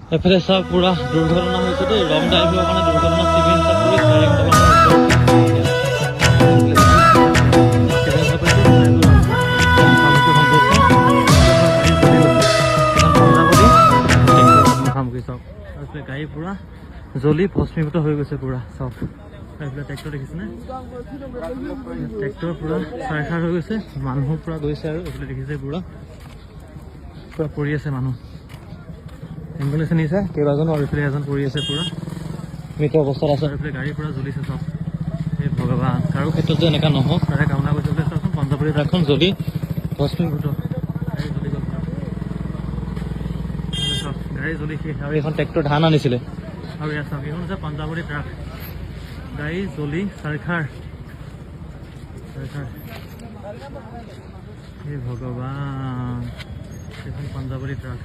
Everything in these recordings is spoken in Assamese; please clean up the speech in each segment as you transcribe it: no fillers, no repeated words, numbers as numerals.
এফালে চাওক পুৰা দুৰ্ঘটনা হৈছে দেই লং ড্ৰাইভৰ কাৰণে দুৰ্ঘটনা চিভিল চাকৰি গাড়ী পুৰা জ্বলি ভস্মীভূত হৈ গৈছে পুৰা চাওক এইফালে ট্ৰেক্টৰ দেখিছেনে ট্ৰেক্টৰ পুৰা চাৰখাৰ হৈ গৈছে মানুহ পুৰা গৈছে আৰু এইফালে দেখিছে পুৰা পুৰা পৰি আছে মানুহ এম্বুলেন্স নিছে কেইবাজনো আৰু এইফালে এজন পৰি আছে পুৰা মৃত অৱস্থাত আছে এইফালে গাড়ী পুৰা জ্বলিছে চাওক এই ভগৱান কাৰো ক্ষেত্ৰত যে এনেকুৱা নহওক তাৰে কামনা কৰিছে বোলে চাওকচোন পঞ্জাৱৰী ট্ৰাকখন জ্বলি ভস্মীভূত গাড়ী জ্বলি গ'ল চাওক গাড়ী জ্বলি শেষ আৰু এখন ট্ৰেক্টৰ ধান আনিছিলে আৰু ইয়াত চাওক এইখন হৈছে পঞ্জাৱৰী ট্ৰাক গাড়ী জ্বলি চাৰখাৰ এই ভগৱান এইখন পঞ্জাৱৰী ট্ৰাক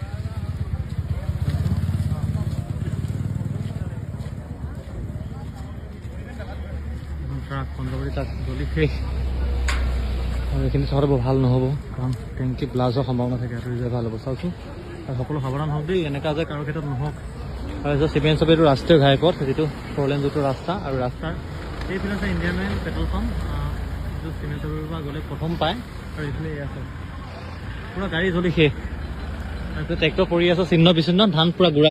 পঞ্জাৱৰী ট্ৰাক জ্বলি শেষ আৰু এইখিনি চহৰত বৰ ভাল নহ'ব কাৰণ টেংকি ব্লাষ্ট হোৱাৰ সম্ভাৱনা থাকে আৰু ভাল হ'ব চাওকচোন আৰু সকলো সাৱধান হওক দেই এনেকুৱা যে কাৰো ক্ষেত্ৰত নহওক আৰু চিমেণ্ট চব এইটো ৰাষ্ট্ৰীয় ঘাইপথ যিটো ফ'ৰলেন যিটো ৰাস্তা আৰু ৰাস্তাৰ এইফালে আছে ইণ্ডিয়ান অইল পেট্ৰল পাম্প যিটো চিমেণ্ট চবৰ পৰা গ'লে প্ৰথম পায় আৰু এইফালে এয়া আছে পুৰা গাড়ী জ্বলি শেষ তাৰপিছত ট্ৰেক্টৰ পৰি আছে চিহ্ন বিচ্ছিন্ন ধান পুৰা গুড়া